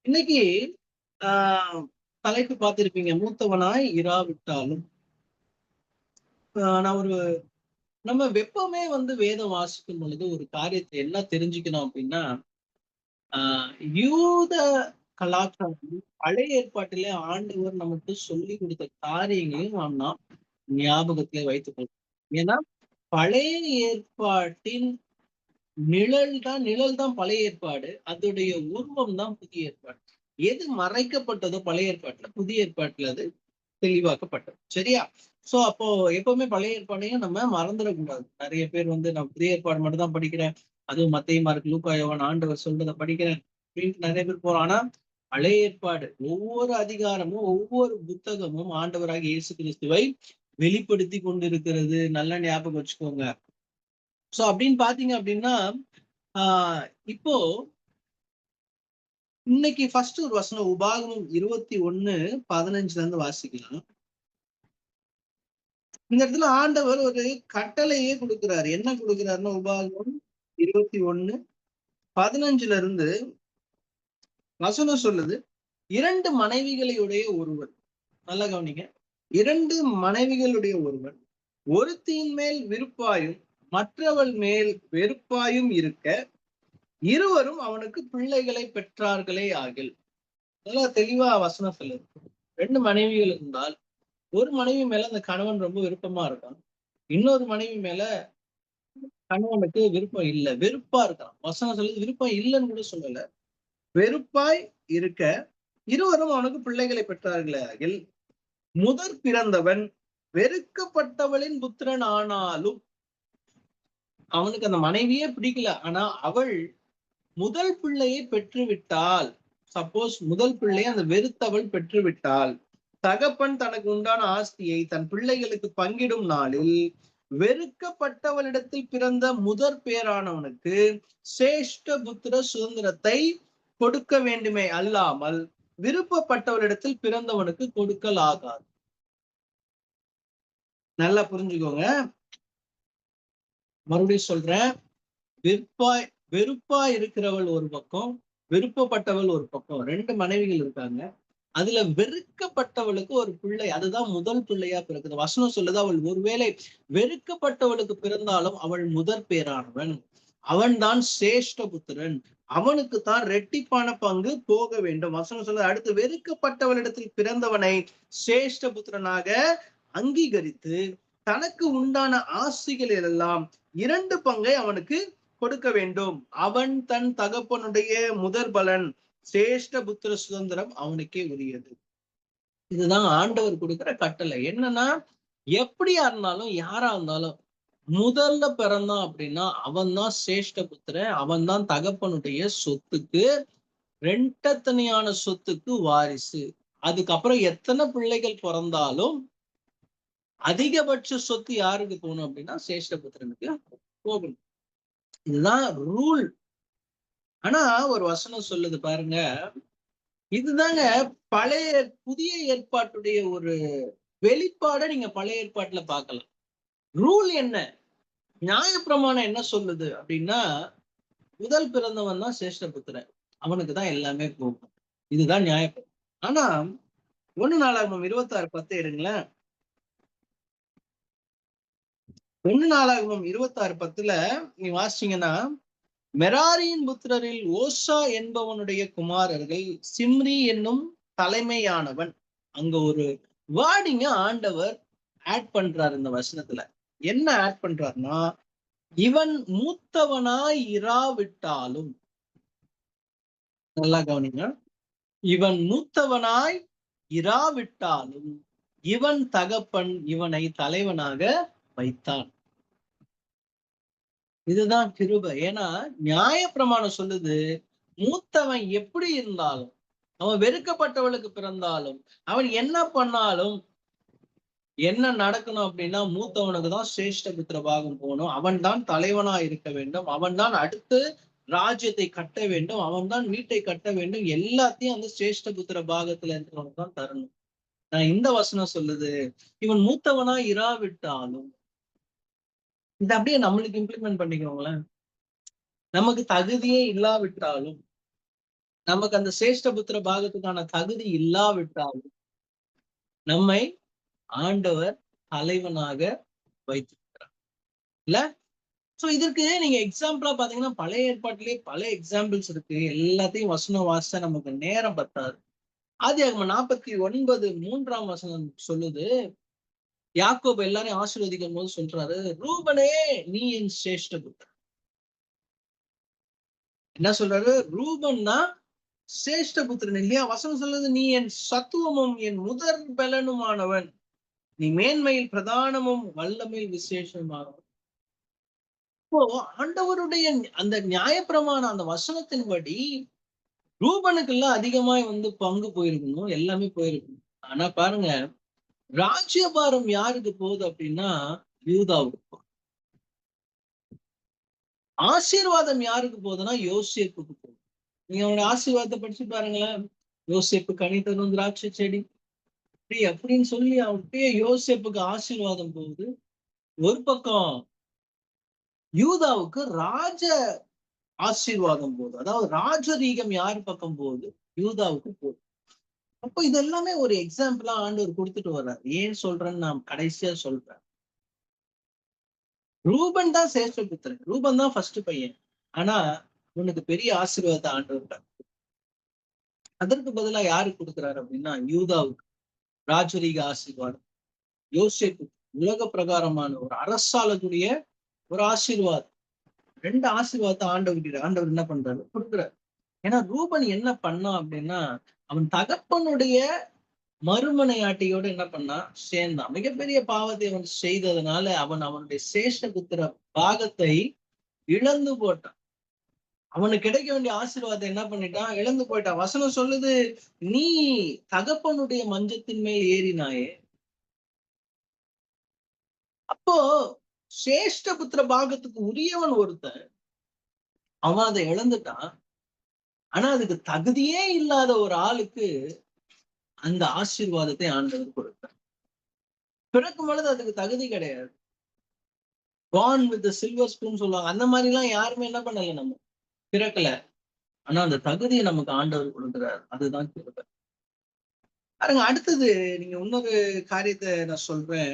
இன்னைக்கு ஆஹ் தலைப்பு பார்த்திருப்பீங்க, மூத்தவனாய் இராவிட்டாலும். நான் நம்ம வெப்பமே வேதம் வாசிக்கும் பொழுது ஒரு காரியத்தை என்ன தெரிஞ்சுக்கணும் அப்படின்னா, ஆஹ் யூத கலாச்சாரம் பழைய ஏற்பாட்டிலே ஆண்டவர் நமக்கு சொல்லி கொடுத்த காரியங்களையும் நாம் ஞாபகத்திலே வைத்துக் கொள்ளும். ஏன்னா பழைய ஏற்பாட்டின் நிழல் தான் பழைய ஏற்பாடு. அதோடைய உருவம் தான் புதிய ஏற்பாடு. எது மறைக்கப்பட்டதோ பழைய ஏற்பாட்டுல, புதிய ஏற்பாட்டுல அது தெளிவாக்கப்பட்டது. சரியா? சோ அப்போ எப்பவுமே பழைய ஏற்பாடையும் நம்ம மறந்துடக்கூடாது. நிறைய பேர் நான் புதிய ஏற்பாடு மட்டும் தான் படிக்கிறேன், அதுவும் மத்தேயு, மார்க்கு, லூக்கா, யோவான் ஆண்டவர் சொல்றதை படிக்கிறேன் அப்படின்ட்டு நிறைய பேர் போறோம். ஆனா பழைய ஏற்பாடு ஒவ்வொரு அதிகாரமும் ஒவ்வொரு புத்தகமும் ஆண்டவராகிய இயேசு கிறிஸ்துவை வெளிப்படுத்தி கொண்டிருக்கிறது. நல்லா ஞாபகம் வச்சுக்கோங்க. சோ அப்படின்னு பாத்தீங்க அப்படின்னா, ஆஹ் இப்போ இன்னைக்கு ஃபர்ஸ்ட் ஒரு வசனம் உபாகமம் 21:15 இருந்து வாசிக்கலாம். இந்த இடத்துல ஆண்டவர் ஒரு கட்டளையே கொடுக்கிறாரு. என்ன கொடுக்கிறாருன்னா, உபாகமம் 21:15 இருந்து வசனம் சொல்லுது, 2 மனைவிகளையுடைய ஒருவன். நல்லா கவனிங்க. 2 மனைவிகளுடைய ஒருவன் ஒருத்தியின் மேல் விருப்பாயும் மற்றவள் மேல் வெறுப்பாயும் இருக்க, இருவரும் அவனுக்கு பிள்ளைகளை பெற்றார்களே ஆகில். நல்லா தெளிவா வசனம் சொல்லுது. 2 மனைவிகள் இருந்தால், ஒரு மனைவி மேல அந்த கணவன் ரொம்ப விருப்பமா இருக்கான், இன்னொரு மனைவி மேல கணவனுக்கு விருப்பம் இல்ல, வெறுப்பா இருக்கான். வசனம் சொல்லுது விருப்பம் இல்லைன்னு கூட சொல்லல, வெறுப்பாய் இருக்க இருவரும் அவனுக்கு பிள்ளைகளை பெற்றார்களே ஆகில், முதற் பிறந்தவன் வெறுக்கப்பட்டவளின் புத்திரன் ஆனாலும், அவனுக்கு அந்த மனைவியே பிடிக்கல, ஆனா அவள் முதல் பிள்ளையை பெற்றுவிட்டால், சப்போஸ் முதல் பிள்ளையை அந்த வெறுத்தவள் பெற்றுவிட்டால், தகப்பன் தனக்கு உண்டான ஆஸ்தியை தன் பிள்ளைகளுக்கு பங்கிடும் நாளில் வெறுக்கப்பட்டவளிடத்தில் பிறந்த முதற் பேரானவனுக்கு சேஷ்ட புத்திர சுதந்திரத்தை கொடுக்க வேண்டுமே அல்லாமல் விருப்பப்பட்டவளிடத்தில் பிறந்தவனுக்கு கொடுக்கல் ஆகாது. நல்லா புரிஞ்சுக்கோங்க. மறுபடியும் சொல்றேன், வெறுப்பா இருக்கிறவள் ஒரு பக்கம், விருப்பப்பட்டவள் ஒரு பக்கம். 2 மனைவிகள் இருக்காங்க. அதுல வெறுக்கப்பட்டவளுக்கு ஒரு பிள்ளை, அதுதான் முதல் பிள்ளையா பிறக்குது. வசனம் சொல்லுது, அவள் ஒருவேளை வெறுக்கப்பட்டவளுக்கு பிறந்தாலும் அவள் முதற் பேரானவன், அவன் தான் சேஷ்ட புத்திரன், அவனுக்கு தான் ரெட்டிப்பான பங்கு போக வேண்டும். வசனம் சொல்லுது, அடுத்து வெறுக்கப்பட்டவளிடத்தில் பிறந்தவனை சேஷ்ட புத்திரனாக அங்கீகரித்து தனக்கு உண்டான ஆஸ்திகளில் எல்லாம் 2 பங்கை அவனுக்கு கொடுக்க வேண்டும். அவன் தன் தகப்பனுடைய முதற் பலன், சேஷ்ட புத்திர சுதந்திரம் அவனுக்கே உரியது. இதுதான் ஆண்டவர் கொடுக்கிற கட்டளை. என்னன்னா, எப்படியா இருந்தாலும் யாரா இருந்தாலும் முதல்ல பிறந்தான் அப்படின்னா அவன் தான் சேஷ்ட புத்திரன், அவன் தான் தகப்பனுடைய சொத்துக்கு, ரெண்டத்தனையான சொத்துக்கு வாரிசு. அதுக்கப்புறம் எத்தனை பிள்ளைகள் பிறந்தாலும் அதிகபட்ச சொத்து யாருக்கு போகணும் அப்படின்னா சேஷ்டபுத்திரனுக்கு போகணும். இதுதான் ரூல். ஆனா ஒரு வசனம் சொல்லுது பாருங்க, இதுதாங்க பழைய புதிய ஏற்பாட்டுடைய ஒரு வெளிப்பாட நீங்க பழைய ஏற்பாட்டுல பார்க்கலாம். ரூல் என்ன, நியாயப்பிரமாணம் என்ன சொல்லுது அப்படின்னா, முதல் பிறந்தவன் தான் சேஷ்டபுத்திரன், அவனுக்கு தான் எல்லாமே போகும். இதுதான் நியாயப்பிரமாணம். ஆனா 1 நாளாகமம் 26:10 எடுங்களேன். 1 நாளாகமம் 26:10 நீ வாசிச்சீங்கன்னா, மெராரியின் புத்திரரில் ஓசா என்பவனுடைய குமாரர்கள் சிம்ரி என்னும் தலைமையானவன். அங்க ஒரு வேர்டிங்க ஆண்டவர் ஆட் பண்றாரு இந்த வசனத்துல. என்ன ஆட் பண்றாருன்னா, இவன் மூத்தவனாய் இராவிட்டாலும், நல்லா கவனிங்க, இவன் மூத்தவனாய் இராவிட்டாலும் இவன் தகப்பன் இவனை தலைவனாக வைத்தான். இதுதான் கிருபை. ஏன்னா நியாயப்பிரமாணம் சொல்லுது, மூத்தவன் எப்படி இருந்தாலும், அவன் வெறுக்கப்பட்டவளுக்கு பிறந்தாலும், அவன் என்ன பண்ணாலும், என்ன நடக்கணும் அப்படின்னா மூத்தவனுக்கு தான் சிரேஷ்ட புத்திர பாகம் போகணும். அவன் தான் தலைவனா இருக்க வேண்டும், அவன் தான் அடுத்து ராஜ்யத்தை கட்ட வேண்டும், அவன் தான் வீட்டை கட்ட வேண்டும். எல்லாத்தையும் அந்த சிரேஷ்ட புத்திர பாகத்துல இருக்கிறவனுக்கு தான் தரணும். நான் இந்த வசனம் சொல்லுது, இவன் மூத்தவனா இராவிட்டாலும், இதை அப்படியே நம்மளுக்கு இம்ப்ளிமெண்ட் பண்ணிக்கோங்களேன். நமக்கு தகுதியே இல்லாவிட்டாலும் நமக்கு அந்த சேஷ்ட புத்திர பாகத்துக்கான தகுதி இல்லாவிட்டால் நம்மை ஆண்டவர் தலைவனாக வைத்திருக்கிறார் இல்ல. சோ இதற்கு நீங்க எக்ஸாம்பிளா பாத்தீங்கன்னா பழைய ஏற்பாட்டிலேயே பல எக்ஸாம்பிள்ஸ் இருக்கு. எல்லாத்தையும் வசனம் வாசிச்சா நமக்கு நேரம் பத்தாது. ஆதியாகமம் 49:3 வசனம் சொல்லுது, யாக்கோபு எல்லாரையும் ஆசீர்வதிக்கும் போது சொல்றாரு, ரூபனே நீ என் சிரேஷ்ட புத்திரன். என்ன சொல்றாரு? ரூபன்னா சிரேஷ்ட புத்திரன் இல்லையா? வசனம் சொல்லுது, நீ என் சத்துவமும் என் முதற் பலனுமானவன், நீ மேன்மையில் பிரதானமும் வல்லமையில் விசேஷமானவன். இப்போ ஆண்டவருடைய அந்த நியாயப்பிரமாண அந்த வசனத்தின்படி ரூபனுக்கெல்லாம் அதிகமாய் பங்கு போயிருக்கணும், எல்லாமே போயிருக்கணும். ஆனா பாருங்க, ராஜ்யபாரம் யாருக்கு போகுது அப்படின்னா யூதாவுக்கு. ஆசீர்வாதம் யாருக்கு போகுதுன்னா யோசேப்புக்கு போகுது. நீங்க அவனுடைய ஆசீர்வாதத்தை படிச்சு பாருங்களேன். யோசேப்பு கனி தரும் திராட்சை செடி அப்படி அப்படின்னு சொல்லி அப்படியே யோசேப்புக்கு ஆசீர்வாதம் போகுது. ஒரு பக்கம் யூதாவுக்கு ராஜ ஆசீர்வாதம் போகுது. அதாவது ராஜரீகம் யார் பக்கம் போகுது? யூதாவுக்கு போகுது. அப்போ இது எல்லாமே ஒரு எக்ஸாம்பிளா ஆண்டவர் கொடுத்துட்டு வர்றாரு. ஏன் சொல்றேன்னு நான் கடைசியா சொல்றேன். ரூபன் தான் சேஷ்ட புத்திரன், ரூபன் தான் ஃபர்ஸ்ட் பையன். ஆனா உனக்கு பெரிய ஆசீர்வாதத்தை ஆண்டவர் அதற்கு பதிலா யாருக்கு கொடுக்குறாரு அப்படின்னா யூதாவுக்கு ராஜரீக ஆசீர்வாதம், யோசேப்பு உலக பிரகாரமான ஒரு அரசாளக்கூடிய ஒரு ஆசீர்வாதம். 2 ஆசீர்வாதத்தை ஆண்டவர் என்ன பண்றாரு? கொடுக்குறாரு. ஏன்னா ரூபன் என்ன பண்ணான் அப்படின்னா, அவன் தகப்பனுடைய மறுமனையாட்டியோட என்ன பண்ணா சேர்ந்தான். மிகப்பெரிய பாவத்தை அவன் செய்ததுனால அவனுடைய சேஷ்ட புத்திர பாகத்தை இழந்து போட்டான். அவனுக்கு கிடைக்க வேண்டிய ஆசீர்வாதத்தை என்ன பண்ணிட்டான்? இழந்து போயிட்டான். வசனம் சொல்லுது, நீ தகப்பனுடைய மஞ்சத்தின் மேல் ஏறினாயே. அப்போ சேஷ்ட புத்திர பாகத்துக்கு உரியவன் ஒருத்தன், அவன் அதை இழந்துட்டான். ஆனா அதுக்கு தகுதியே இல்லாத ஒரு ஆளுக்கு அந்த ஆசீர்வாதத்தை ஆண்டவர் கொடுத்தார். பிறக்கும் பொழுது அதுக்கு தகுதி கிடையாது. born with the silver spoon சொல்லுவாங்க. அந்த மாதிரி எல்லாம் யாருமே என்ன பண்ணல, நம்ம பிறக்கல. ஆனா அந்த தகுதியை நமக்கு ஆண்டவர் கொடுக்கிறார். அதுதான் கிருபை. பாருங்க, அடுத்தது நீங்க இன்னொரு காரியத்தை நான் சொல்றேன்.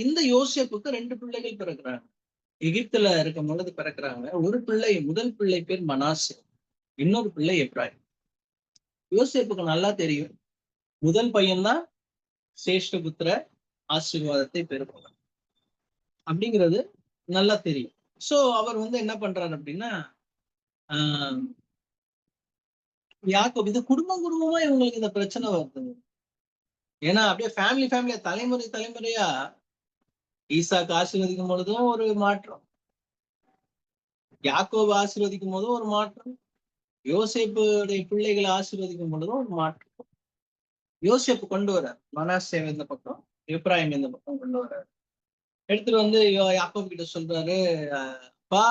இந்த யோசேப்புக்கு 2 பிள்ளைகள் பிறக்கிறாங்க. எகிப்துல இருக்கும் பொழுது பிறக்கிறாங்க. ஒரு பிள்ளை, முதல் பிள்ளை பேர் மனாசே, இன்னொரு பிள்ளை எப்ராயிம். யோசேப்புக்கு நல்லா தெரியும், முதல் பையன்தான் சேஷ்ட புத்திர ஆசீர்வாதத்தை பெறுபவர் அப்படிங்கிறது நல்லா தெரியும். சோ அவர் என்ன பண்றாரு அப்படின்னா, ஆஹ் யாக்கோபு, இது குடும்பமா இவங்களுக்கு இந்த பிரச்சனை வருது. ஏன்னா அப்படியே ஃபேமிலியா தலைமுறையா ஈசாக்கு ஆசீர்வதிக்கும் பொழுதும் ஒரு மாற்றம், யாக்கோபு ஆசீர்வதிக்கும் போதும் ஒரு மாற்றம், யோசேப்புடைய பிள்ளைகளை ஆசீர்வதிக்கும் பொழுதும் ஒரு மாற்றம். யோசேப்பு கொண்டு வர்றார் மனாசே இந்த பக்கம், எப்ராயிம் இந்த பக்கம் கொண்டு வர்றாரு. எடுத்துட்டு யாக்கோபு கிட்ட சொல்றாரு, அப்பா,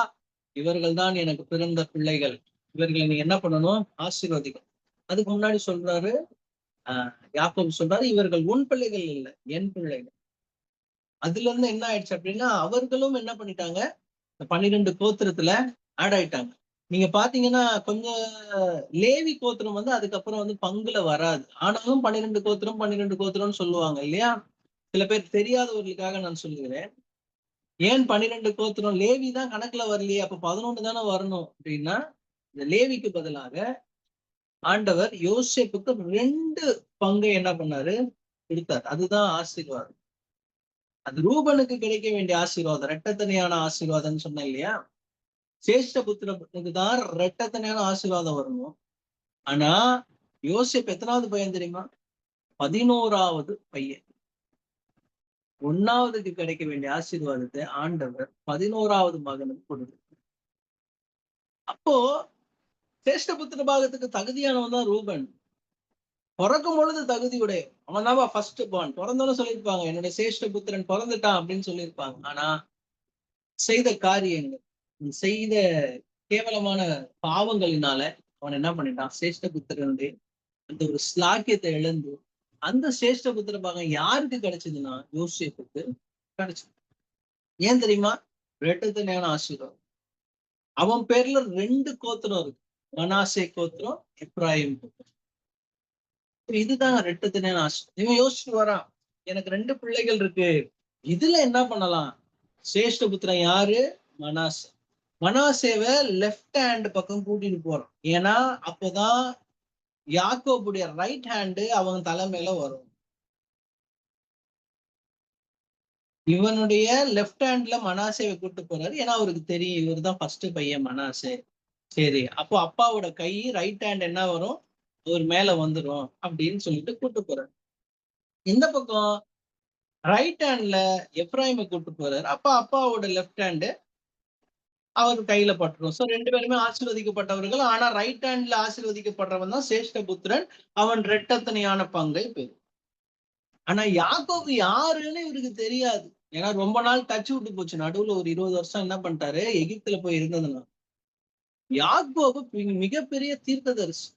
இவர்கள் தான் எனக்கு பிறந்த பிள்ளைகள், இவர்களை நீ என்ன பண்ணணும்? ஆசீர்வதிக்கணும். அதுக்கு முன்னாடி சொல்றாரு, யாக்கோபு சொல்றாரு, இவர்கள் உன் பிள்ளைகள் இல்லை, என் பிள்ளைகள். அதுல இருந்து என்ன ஆயிடுச்சு அப்படின்னா, அவர்களும் என்ன பண்ணிட்டாங்க? 12 கோத்திரத்துல ஆட் ஆயிட்டாங்க. நீங்க பாத்தீங்கன்னா கொஞ்சம் லேவி கோத்திரம் அதுக்கப்புறம் பங்குல வராது. ஆனாலும் 12 கோத்திரம்னு சொல்லுவாங்க இல்லையா? சில பேர் தெரியாதவர்களுக்காக நான் சொல்லுகிறேன். ஏன் 12 கோத்திரம்? லேவி தான் கணக்குல வரலையே, அப்ப 11 தானே வரணும் அப்படின்னா, இந்த லேவிக்கு பதிலாக ஆண்டவர் யோசேப்புக்கு 2 பங்கை என்ன பண்ணாரு? கொடுத்தார். அதுதான் ஆசீர்வாதம். அது ரூபனுக்கு கிடைக்க வேண்டிய ஆசீர்வாதம், இரட்டத்தனையான ஆசீர்வாதம்னு சொன்னேன் இல்லையா? சேஷ்ட புத்திரனுக்கு தான் இரட்டத்தனையான ஆசீர்வாதம் வரணும். ஆனா யோசேப்பு எத்தனாவது பையன் தெரியுமா? 11வது பையன். 1வதுக்கு கிடைக்க வேண்டிய ஆசீர்வாதத்தை ஆண்டவர் 11வது மகனுக்கு கொடுத்தார். அப்போ சேஷ்ட புத்திர பாகத்துக்கு தகுதியானவன் தான் ரூபன். பிறக்கும் பொழுது தகுதியுடைய அவன் தான் ஃபர்ஸ்ட் பார்ன். பிறந்தோன்னு சொல்லியிருப்பாங்க, என்னுடைய சேஷ்ட புத்திரன் பிறந்துட்டான் அப்படின்னு சொல்லியிருப்பாங்க. ஆனா செய்த காரியங்கள், செய்த கேவலமான பாவங்களினால அவன் என்ன பண்ணிட்டான்? சேஷ்ட புத்திரனுடைய அந்த ஒரு ஸ்லாக்கியத்தை இழந்து, அந்த சேஷ்ட புத்திர பாகம் யாருக்கு கிடைச்சதுன்னா யோசேப்புக்கு கிடைச்சது. ஏன் தெரியுமா? இரட்டத்தனையான ஆசீர்வாதம். அவன் பேர்ல 2 கோத்திரம் இருக்கு. மனாசே கோத்திரம், எப்ராயிம் கோத்திரம். இதுதான் ரெட்டத்தினே நாசம். இவன் யோசிச்சுட்டு வரான், எனக்கு 2 பிள்ளைகள் இருக்கு, இதுல என்ன பண்ணலாம்? சிரேஷ்ட புத்திரன் யாரு? மனாசே. மனாசேவை லெஃப்ட் ஹேண்ட் பக்கம் கூட்டிட்டு போறான். ஏன்னா அப்பதான் யாக்கோபுடைய ரைட் ஹேண்டு அவன் தலைமையில வரும். இவனுடைய லெஃப்ட் ஹேண்ட்ல மனாசேவை கூட்டு போறாரு. ஏன்னா அவருக்கு தெரியும் இவர் தான் ஃபர்ஸ்ட் பையன் மனாசே. சரி, அப்போ அப்பாவோட கை ரைட் ஹேண்ட் என்ன வரும், ஒரு மேல வந்துரும் அப்படின்னு சொல்லிட்டு கூட்டு போறாரு. இந்த பக்கம் ரைட் ஹேண்ட்ல எப்ராயிமை கூட்டு போறாரு. அப்ப அப்பாவோட லெஃப்ட் ஹேண்டு அவர் கையில பட்டுரும். சோ 2 பேருமே ஆசீர்வதிக்கப்பட்டவர்கள். ஆனா ரைட் ஹேண்ட்ல ஆசீர்வதிக்கப்படுறவன் தான் சேஷ்ட புத்திரன். அவன் இரட்டத்தனையான பங்கை பெறும். ஆனா யாக்கோபு யாருன்னு இவருக்கு தெரியாது. ஏன்னா ரொம்ப நாள் டச் விட்டு போச்சு. நடுவுல ஒரு 20 வருஷம் என்ன பண்ணிட்டாரு, எகிப்துல போய் இருந்ததுனால. யாக்கோபு மிகப்பெரிய தீர்க்கதரிசி.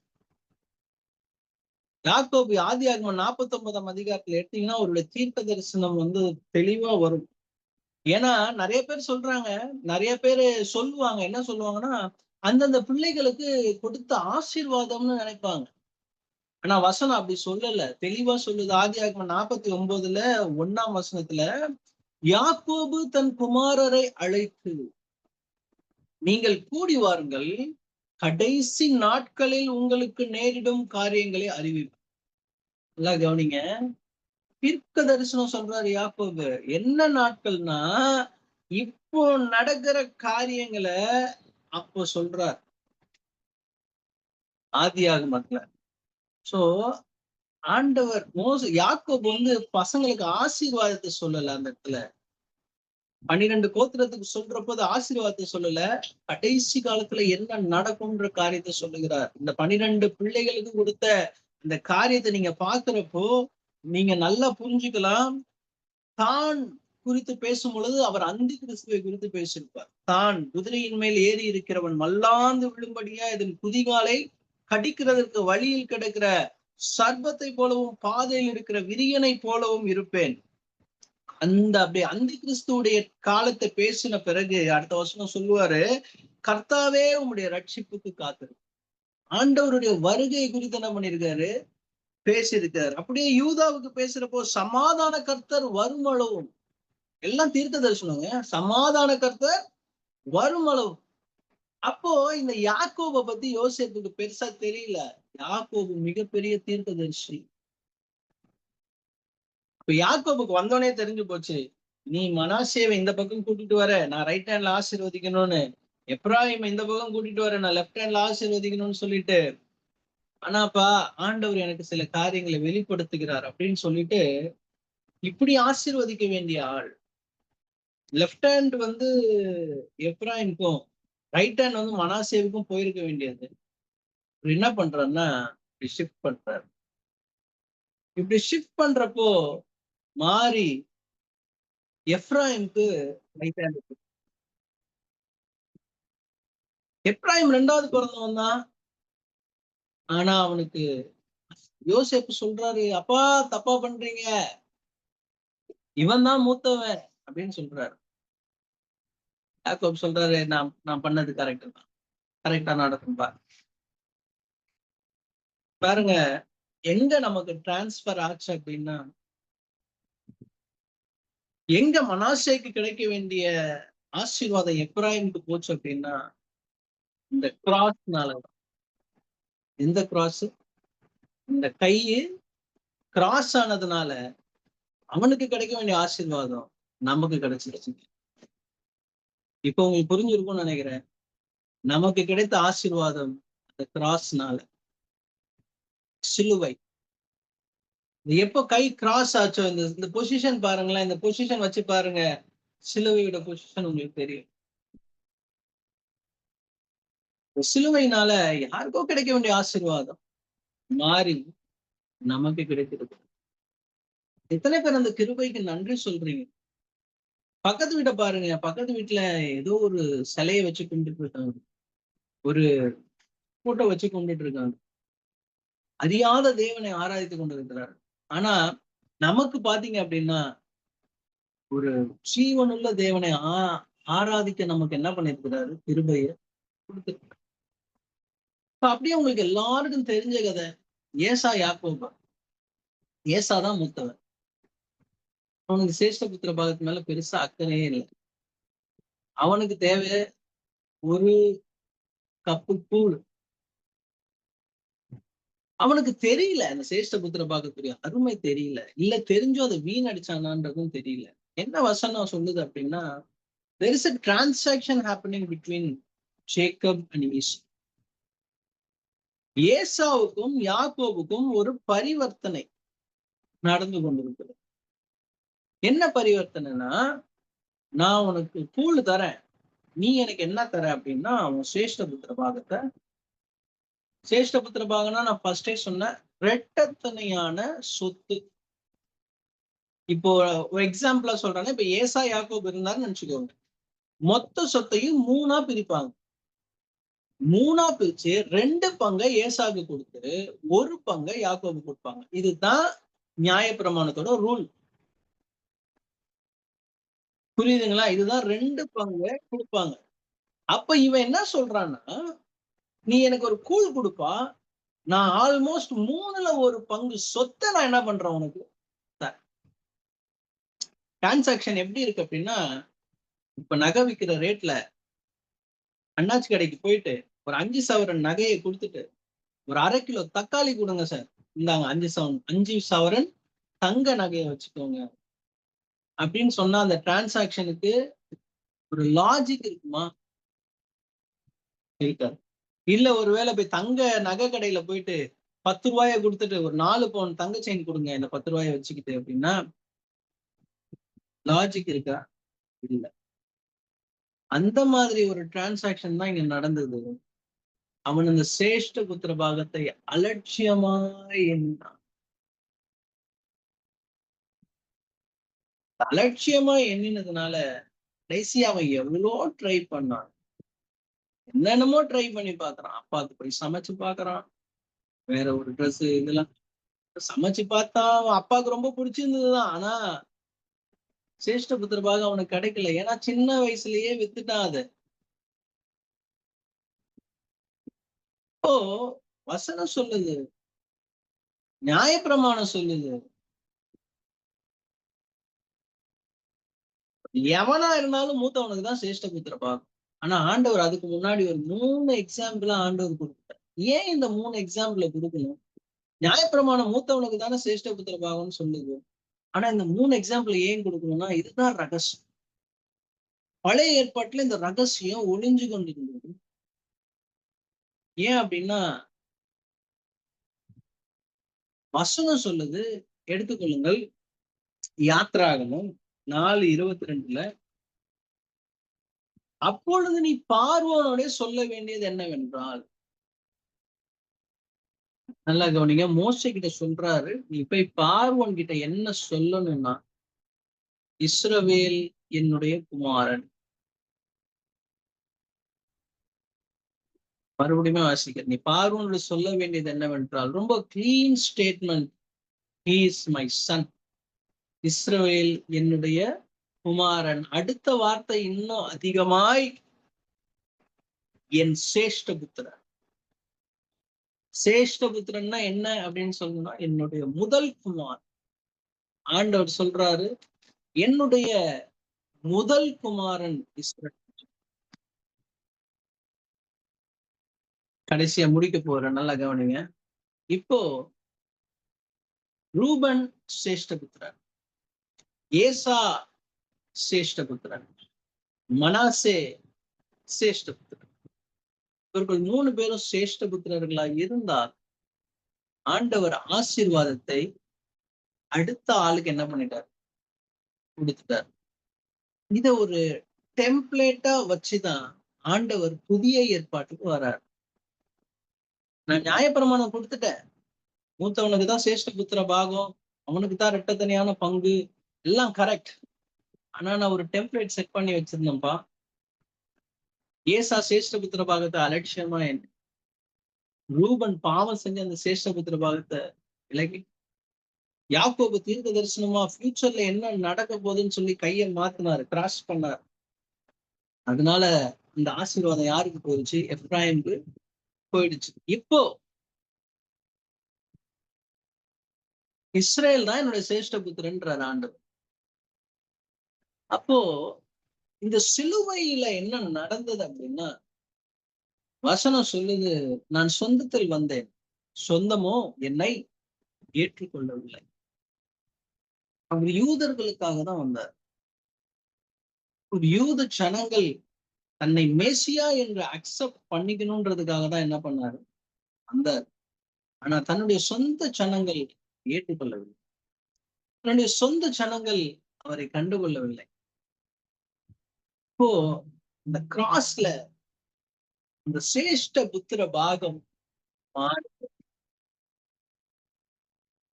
யாக்கோபு ஆதியாகமம் 49ஆம் அதிகாரத்துல எடுத்தீங்கன்னா அவருடைய தீர்க்க தரிசனம் தெளிவா வரும். ஏன்னா நிறைய பேர் சொல்றாங்க, நிறைய பேரு சொல்லுவாங்க, என்ன சொல்லுவாங்கன்னா, அந்தந்த பிள்ளைகளுக்கு கொடுத்த ஆசீர்வாதம்னு நினைப்பாங்க. ஆனா வசனம் அப்படி சொல்லல. தெளிவா சொல்லுது. ஆதியாகமம் 49ல 1ஆம் வசனத்துல, யாக்கோபு தன் குமாரரை அழைத்து, நீங்கள் கூடி வாருங்கள், கடைசி நாட்களில் உங்களுக்கு நேரிடும் காரியங்களை அறிவிப்பார். நல்லா கவனிங்க. தீர்க்க தரிசனம் சொல்றாரு யாக்கோபு. என்ன நாட்கள்னா, இப்போ நடக்கிற காரியங்களை அப்போ சொல்றார் ஆதியாகமத்துல. சோ ஆண்டவர் யாக்கோபு பசங்களுக்கு ஆசீர்வாதத்தை சொல்லல. அந்த இடத்துல 12 கோத்திரத்துக்கு சொல்றப்போது ஆசீர்வாதத்தை சொல்லல. கடைசி காலத்துல என்ன நடக்கும்ன்ற காரியத்தை சொல்லுகிறார். இந்த 12 பிள்ளைகளுக்கு கொடுத்த இந்த காரியத்தை நீங்க பாக்குறப்போ நீங்க நல்லா புரிஞ்சுக்கலாம். தான் குறித்து பேசும் பொழுது அவர் அந்தி கிறிஸ்துவை குறித்து பேசியிருப்பார். தான் குதிரையின் மேல் ஏறி இருக்கிறவன் மல்லாந்து விழும்படியா இதன் குதிகாலை கடிக்கிறதற்கு வழியில் கிடக்கிற சர்ப்பத்தை போலவும் பாதையில் இருக்கிற விரியனை போலவும் இருப்பேன். அப்படியே அந்தி கிறிஸ்துவுடைய காலத்தை பேசின பிறகு அடுத்த வருஷம் சொல்லுவாரு, கர்த்தாவே உம்முடைய ரட்சிப்புக்கு காத்திரு. ஆண்டவருடைய வருகை குறித்து என்ன பண்ணிருக்காரு, பேசியிருக்காரு. அப்படியே யூதாவுக்கு பேசுறப்போ சமாதான கர்த்தர் வருமளவும், எல்லாம் தீர்க்க தரிசனங்க, சமாதான கர்த்தர் வருமளவும். அப்போ இந்த யாக்கோபை பத்தி யோசேப்புக்கு பெருசா தெரியல. யாக்கோபு மிகப்பெரிய தீர்க்கதரிசி. இப்ப யாக்கோபுக்கு வந்தோடனே தெரிஞ்சு போச்சு, நீ மனாசேவை இந்த பக்கம் கூட்டிட்டு வர, நான் ரைட் ஹேண்ட்ல ஆசீர்வதிக்கணும்னு. எப்ராஹிம் இந்த பக்கம் கூட்டிட்டு வர, நான் லெஃப்ட் ஹேண்ட்ல ஆசீர்வதிக்கணும்னு சொல்லிட்டு. ஆனாப்பா ஆண்டவர் எனக்கு சில காரியங்களை வெளிப்படுத்துகிறார் அப்படின்னு சொல்லிட்டு இப்படி ஆசீர்வதிக்க வேண்டிய ஆள். லெஃப்ட் ஹேண்ட் எப்ராஹிம்க்கும், ரைட் ஹேண்ட் மனாசேவுக்கும் போயிருக்க வேண்டியது. என்ன பண்றாருன்னா இப்படி ஷிஃப்ட் பண்றாரு. இப்படி ஷிஃப்ட் பண்றப்போ மாறி எப்ராஹிம்க்கு ரைட் ஹேண்ட். எப்ராஹிம் 2வது பிறந்தவன் தான். ஆனா அவனுக்கு யோசேப்பு சொல்றாரு, அப்பா தப்பா பண்றீங்க, இவன் தான் மூத்தவன் அப்படின்னு சொல்றாரு. யாக்கோப் சொல்றாரு, நான் நான் பண்ணது கரெக்ட் தான், கரெக்டா நடக்கும் பாருங்க. எங்க நமக்கு டிரான்ஸ்பர் ஆச்சு அப்படின்னா, எங்க மனாசேக்கு கிடைக்க வேண்டிய ஆசீர்வாதம் எப்ராஹிமுக்கு போச்சு அப்படின்னா, இந்த கிராஸ்னாலதான். எந்த கிராஸ்? இந்த கை கிராஸ் ஆனதுனால அவனுக்கு கிடைக்க வேண்டிய ஆசீர்வாதம் நமக்கு கிடைச்சிருச்சு. இப்ப உங்களுக்கு புரிஞ்சிருக்கும்னு நினைக்கிறேன். நமக்கு கிடைத்த ஆசீர்வாதம் அந்த கிராஸ்னால, சிலுவை. எப்போ கை கிராஸ் ஆச்சோ, இந்த பொசிஷன் பாருங்களேன், இந்த பொசிஷன் வச்சு பாருங்க, சிலுவையோட பொசிஷன் உங்களுக்கு தெரியும். சிலுவையினால யாருக்கோ கிடைக்க வேண்டிய ஆசீர்வாதம் மாறி நமக்கு கிடைக்கிறது. எத்தனை பேர் அந்த கிருபைக்கு நன்றி சொல்றீங்க? பக்கத்து வீட்டை பாருங்க, பக்கத்து வீட்டுல ஏதோ ஒரு சிலையை வச்சு கும்பிட்டு இருக்காங்க, ஒரு போட்டோ வச்சு கும்பிட்டு இருக்காங்க, அறியாத தேவனை ஆராதித்து கொண்டிருக்கிறார். ஆனா நமக்கு பாத்தீங்க அப்படின்னா ஒரு ஜீவனுள்ள தேவனை ஆராதிக்க நமக்கு என்ன பண்ணிருக்கிறாரு, கிருபையை கொடுத்திருக்கிறார். அப்படியே உங்களுக்கு எல்லாருக்கும் தெரிஞ்ச கதை ஏசா யாக்கோபா. ஏசாதான் மூத்தவன். அவனுக்கு சேஷ்டபுத்திர பாகத்து மேல பெருசா அக்கறையே இல்லை. அவனுக்கு தேவை ஒரு கப்பு கூழ். அவனுக்கு தெரியல அந்த சேஷ்டபுத்திர பாகத்துடைய அருமை தெரியல, இல்ல தெரிஞ்சும் அதை வீணடிச்சானான்றதும் தெரியல. என்ன வசனம் சொல்லுது அப்படின்னா, there is a transaction happening between Jacob and Esau. ஏசாவுக்கும் யாக்கோபுக்கும் ஒரு பரிவர்த்தனை நடந்து கொண்டிருக்கிறது. என்ன பரிவர்த்தனைனா, நான் உனக்கு கூழ் தரேன், நீ எனக்கு என்ன தர அப்படின்னா அவன் சேஷ்டபுத்திர பாகத்தை. சேஷ்டபுத்திர பாகம்னா நான் ஃபர்ஸ்டே சொன்னேன், இரட்டத்தனையான சொத்து. இப்போ ஒரு எக்ஸாம்பிளா சொல்றேன்னா, இப்ப ஏசா யாக்கோபு இருந்தாருன்னு நினைச்சுக்கோங்க. மொத்த சொத்தையும் 3ஆ பிரிப்பாங்க. 3ஆ பிரிச்சு 2 பங்கை ஏசாவுக்கு கொடுத்து 1 பங்கை யாக்கோபு கொடுப்பாங்க. இதுதான் நியாயப்பிரமாணத்தோட ரூல். புரியுதுங்களா? இதுதான் 2 பங்கை கொடுப்பாங்க. அப்ப இவன் என்ன சொல்றான்னா, நீ எனக்கு ஒரு கூழ் கொடுப்பா, நான் ஆல்மோஸ்ட் 3ல 1 பங்கு சொத்தை நான் என்ன பண்றேன் உனக்கு. டிரான்சாக்ஷன் எப்படி இருக்கு அப்படின்னா, இப்ப நகை விற்கிற ரேட்ல அண்ணாச்சி கடைக்கு போயிட்டு ஒரு 5 சவரன் நகையை கொடுத்துட்டு, ஒரு 1/2 கிலோ தக்காளி கொடுங்க சார், இந்தாங்க 5 சவரன் தங்க நகையை வச்சுக்கோங்க அப்படின்னு சொன்னா அந்த டிரான்சாக்ஷனுக்கு ஒரு லாஜிக் இருக்குமா? இருக்காது. இல்ல ஒருவேளை போய் தங்க நகை கடையில போயிட்டு 10 ரூபாய கொடுத்துட்டு ஒரு 4 பவுன் தங்க செயின் கொடுங்க இந்த 10 ரூபாய வச்சுக்கிட்டு அப்படின்னா லாஜிக் இருக்கா? இல்ல. அந்த மாதிரி ஒரு டிரான்சாக்ஷன் தான் இங்க நடந்தது. அவன் இந்த சேஷ்ட புத்திர பாகத்தை அலட்சியமாய் எண்ணினான். அலட்சியமா எண்ணினதுனால கடைசி அவன் எவ்வளோ ட்ரை பண்ணான், என்னென்னமோ ட்ரை பண்ணி பாக்குறான். அப்பாவுக்கு போய் சமைச்சு பாக்குறான், வேற ஒரு ட்ரெஸ் இதெல்லாம் சமைச்சு பார்த்தா அப்பாவுக்கு ரொம்ப பிடிச்சிருந்ததுதான். ஆனா சேஷ்ட புத்திர பாகம் அவனுக்கு கிடைக்கல. ஏன்னா சின்ன வயசுலயே வித்துட்டான் அதை. இப்போ வசனம் சொல்லுது, நியாயப்பிரமாணம் சொல்லுது, எவனா இருந்தாலும் மூத்தவனுக்கு தான் சேஷ்ட புத்திர பாகம். ஆனா ஆண்டவர் அதுக்கு முன்னாடி ஒரு 3 எக்ஸாம்பிளா ஆண்டவர் கொடுத்தார். ஏன் இந்த 3 எக்ஸாம்பிள கொடுக்கணும்? நியாயப்பிரமாணம் மூத்தவனுக்கு தானே சேஷ்ட புத்திர பாகம்னு சொல்லுது. ஆனா இந்த 3 எக்ஸாம்பிள் ஏன் கொடுக்கணும்னா இதுதான் ரகசியம். பழைய ஏற்பாட்டுல இந்த ரகசியம் ஒளிஞ்சு கொண்டிருந்தது. ஏன் அப்படின்னா வசனம் சொல்லுது, எடுத்துக்கொள்ளுங்கள், யாத்ராகமம் 4:22, அப்பொழுது நீ பார்வோனோட சொல்ல வேண்டியது என்னவென்றால், நல்லா கவனிங்க, மோசே கிட்ட சொல்றாரு, நீ போய் பார்வோன் கிட்ட என்ன சொல்லணும்னா, இஸ்ரவேல் என்னுடைய குமாரன். மறுபடியும் வாசிக்கிறேன், நீ பார்வோனோட சொல்ல வேண்டியது என்னவென்றால், ரொம்ப clean statement, he is my son, இஸ்ரவேல் என்னுடைய குமாரன். அடுத்த வார்த்தை இன்னும் அதிகமாய், என் சேஷ்ட புத்திரன். சேஷ்ட புத்திரன்னா என்ன அப்படின்னு சொல்லணும்னா என்னுடைய முதல் குமார். ஆண்டவர் சொல்றாரு, என்னுடைய முதல் குமாரன் இஸ்ரவேல். கடைசியா முடிக்க போறேன், நல்லா கவனிங்க. இப்போ ரூபன் சேஷ்ட புத்திரன், ஏசா சேஷ்ட புத்திரன், மனாசே சேஷ்ட புத்திரன். இவர்கள் 3 பேரும் சேஷ்ட புத்திரர்களா இருந்தால் ஆண்டவர் ஆசீர்வாதத்தை அடுத்த ஆளுக்கு என்ன பண்ணிட்டார்? கொடுத்துட்டார். இத ஒரு டெம்ப்ளேட்டா வச்சுதான் ஆண்டவர் புதிய ஏற்பாட்டுக்கு வர்றார். நான் நியாயப்பிரமாணம் கொடுத்துட்டேன், மூத்தவனுக்கு தான் சேஷ்ட புத்திர பாகம், அவனுக்கு தான் இரட்டத்தனையான பங்கு, எல்லாம் கரெக்ட். ஆனா நான் ஒரு டெம்ப்ளேட் செட் பண்ணி வச்சிருந்தேன்ப்பா. ஏசா சேஷ்ட புத்திர பாகத்தை அலட்சியமா ரூபன் பாவம் செஞ்சு அந்த சேஷ்ட புத்திர பாகத்தை விலகி, யாக்கோபு தீர்க்க தரிசனமா ஃபியூச்சர்ல என்ன நடக்க போகுதுன்னு சொல்லி கையை மாத்தினாரு, கிராஸ் பண்ணார். அதனால இந்த ஆசீர்வாதம் யாருக்கு போயிடுச்சு? எப்ராயிமுக்கு போயிடுச்சு. இப்போ இஸ்ரேல் தான் என்னுடைய சிரேஷ்ட புத்திரன்றார் ஆண்டவர். அப்போ இந்த சிலுவையில என்ன நடந்தது அப்படின்னா, வசனம் சொல்லுது, நான் சொந்தத்தில் வந்தேன், சொந்தமோ என்னை ஏற்றுக்கொள்ளவில்லை. அவர் யூதர்களுக்காக தான் வந்தார். யூத ஜனங்கள் தன்னை மேசியா என்று அக்செப்ட் பண்ணிக்கணும்ன்றதுக்காக தான் என்ன பண்ணாரு வந்தார். ஆனா தன்னுடைய சொந்த ஜனங்கள் ஏற்றுக்கொள்ளவில்லை. தன்னுடைய சொந்த ஜனங்கள் அவரை கண்டுகொள்ளவில்லை. இப்போ இந்த கிராஸ்ல இந்த சிரேஷ்ட புத்திர பாகம் மாறி,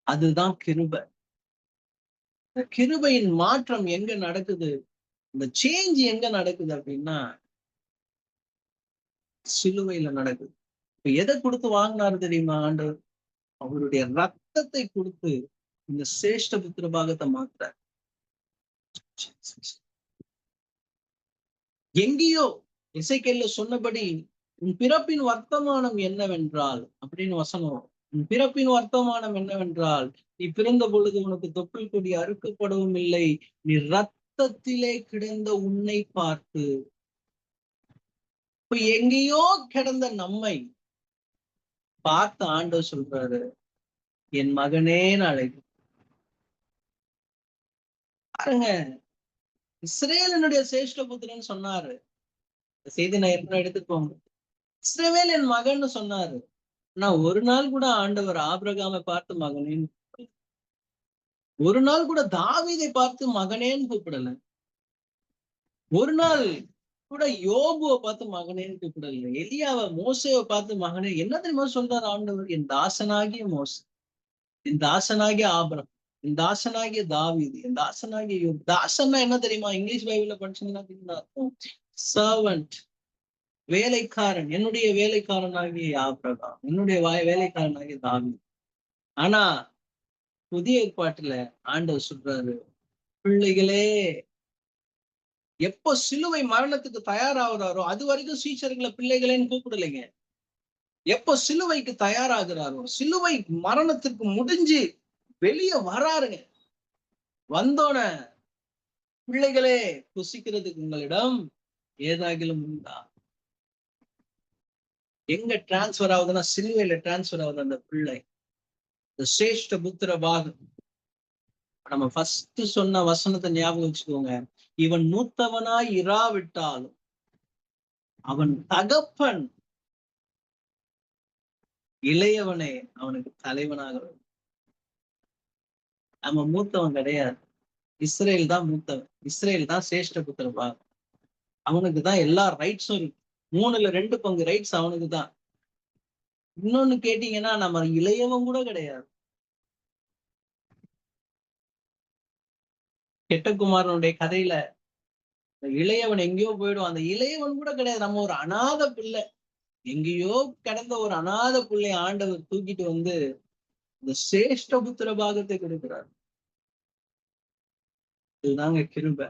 அதுதான் கிருபை. இந்த கிருபையின் மாற்றம் எங்க நடக்குது, இந்த சேஞ்ச் எங்க நடக்குது அப்படின்னா சிலுவையில நடக்குது. இப்ப எதை கொடுத்து வாங்கினாரு தெரியுமா ஆண்டவர்? அவருடைய ரத்தத்தை கொடுத்து இந்த சிரேஷ்ட புத்திர பாகத்தை மாத்துறார். எங்கேயோ இசைக்கேல்ல சொன்னபடி உன் பிறப்பின் வர்த்தமானம் என்னவென்றால் அப்படின்னு வசனம், உன் பிறப்பின் வர்த்தமானம் என்னவென்றால் நீ பிறந்த பொழுது உனக்கு தொப்புள் கொடி அறுக்கப்படவும் இல்லை, நீ ரத்தத்திலே கிடந்த உன்னை பார்த்து. இப்ப எங்கேயோ கிடந்த நம்மை பார்த்து ஆண்டவர் சொல்றாரு, என் மகனேன்னு அழைக்கும். பாருங்க, இஸ்ரேலினுடைய சிரேஷ்ட புத்திரன் சொன்னாரு. செய்தி நான் எப்படி எடுத்துக்கோங்க. இஸ்ரவேல் என் மகன்னு சொன்னாரு. நான் ஒரு நாள் கூட ஆண்டவர் ஆபிரகாமை பார்த்து மகனேன்னு, ஒரு நாள் கூட தாவீதை பார்த்து மகனேன்னு கூப்பிடல. ஒரு நாள் கூட யோபுவை பார்த்து மகனேன்னு கூப்பிடல. எலியாவை மோசேவை பார்த்து மகனே. என்ன தெரியுமா சொல்றாரு ஆண்டவர்? என் தாசனாகிய மோசே, என் தாசனாகிய ஆபிரகாம், என் தாசனாகிய தாவீது, என் தாசனாகிய யோபு. தாசன்னா என்ன தெரியுமா? இங்கிலீஷ் பைபிள்ல படிச்சீங்கன்னா சர்வன்ட், வேலைக்காரன். என்னுடைய வேலைக்காரனாகிய ஆபிரகாம், என்னுடைய வேலைக்காரனாகிய தாவீது. ஆனா புதிய ஏற்பாட்டுல ஆண்டவர் சொல்றாரு, பிள்ளைகளே. எப்போ சிலுவை மரணத்துக்கு தயாராகிறாரோ அது வரைக்கும் சீஷர்களை பிள்ளைகளேன்னு கூப்பிடலைங்க. எப்போ சிலுவைக்கு தயாராகிறாரோ, சிலுவை மரணத்துக்கு முடிஞ்சு வெளியே வராருங்க, வந்தோன பிள்ளைகளே புசிக்கிறதுக்கு உங்களிடம் ஏதாகிலும் உண்டா? எங்க டிரான்ஸ்பர் ஆகுதுன்னா சிலுவையில டிரான்ஸ்பர் ஆகுது அந்த பிள்ளை, இந்த சிரேஷ்ட புத்திர பாகம். நம்ம ஃபர்ஸ்ட் சொன்ன வசனத்தை ஞாபகம் வச்சுக்கோங்க. இவன் மூத்தவனாய் இராவிட்டாலும் அவன் தகப்பன் இளையவனே அவனுக்கு தலைவனாக. நம்ம மூத்தவன் கிடையாது, இஸ்ரேல் தான் மூத்தவன். இஸ்ரேல் தான் சிரேஷ்ட புத்திர பாகம். அவனுக்கு தான் எல்லா ரைட்ஸும் இருக்கு. 3/2 பங்கு ரைட்ஸ் அவனுக்கு தான். இன்னொன்னு கேட்டீங்கன்னா நம்ம இளையவன் கூட கிடையாது. கெட்டகுமாரனுடைய கதையில இளையவன் எங்கேயோ போயிடும், அந்த இளையவன் கூட கிடையாது. நம்ம ஒரு அநாத பிள்ளை, எங்கேயோ கிடந்த ஒரு அநாத பிள்ளைய ஆண்டவர் தூக்கிட்டு வந்து இந்த சிரேஷ்ட புத்திர பாகத்தை கொடுக்கிறார். இதுதாங்க கிருபை.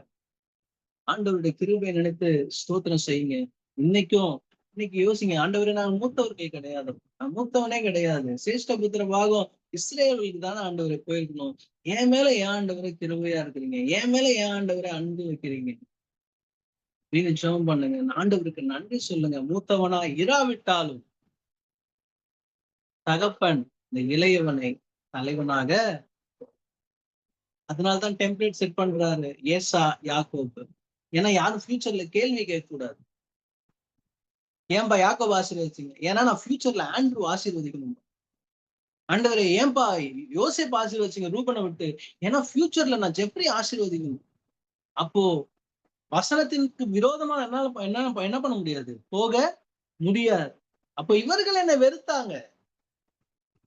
ஆண்டவருடைய கிருபை நினைத்து ஸ்தோத்திரம் செய்யுங்க. இன்னைக்கு யோசிங்க, ஆண்டவரே நான் மூத்தவர்கள் கிடையாது, நான் மூத்தவனே கிடையாது. சிரேஷ்ட புத்திர பாகம் இஸ்ரேலுக்கு தானே ஆண்டவரை போயிருக்கணும். என் மேல ஏன் ஆண்டவரை கிருபையா இருக்கிறீங்க, என் மேல ஏன் ஆண்டவரை அன்பு வைக்கிறீங்க அப்படின்னு ஜெபம் பண்ணுங்க. ஆண்டவருக்கு நன்றி சொல்லுங்க. மூத்தவனா இராவிட்டாலும் தகப்பன் இந்த இளையவனை தலைவனாக. அதனால்தான் டெம்ப்ளேட் செட் பண்றாரு ஏசா யாக்கோபு. ஏன்னா யாரும் ஃபியூச்சர்ல கேள்வி கேட்க கூடாது. ஏன்பா யாக்கோபு ஆசீர்வதிச்சீங்க? ஏன்னா நான் ஃபியூச்சர்ல ஆண்ட்ரூ ஆசீர்வதிக்கணும். ஆண்டவரே ஏன்பா யோசேப் ஆசீர்வதிச்சீங்க ரூபனை விட்டு? ஏன்னா ஃபியூச்சர்ல நான் ஜெப்ரி ஆசீர்வதிக்கணும். அப்போ வசனத்திற்கு விரோதமா என்னால என்ன பண்ண முடியாது, போக முடியாது. அப்போ இவர்கள் என்னை வெறுத்தாங்க,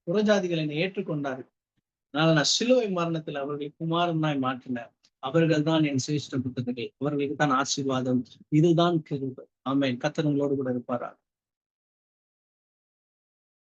புறஜாதிகள் என்னை ஏற்றுக்கொண்டார்கள். அதனால நான் சிலுவை மரணத்தில் அவர்களை குமாரனாய் மாற்றினேன். அவர்கள் தான் என் சிரேஷ்ட புத்திரர்கள், அவர்களுக்கு தான் ஆசீர்வாதம். இதுதான் கிருபை. ஆமென். கர்த்தர் உங்களோடு கூட இருப்பாரா?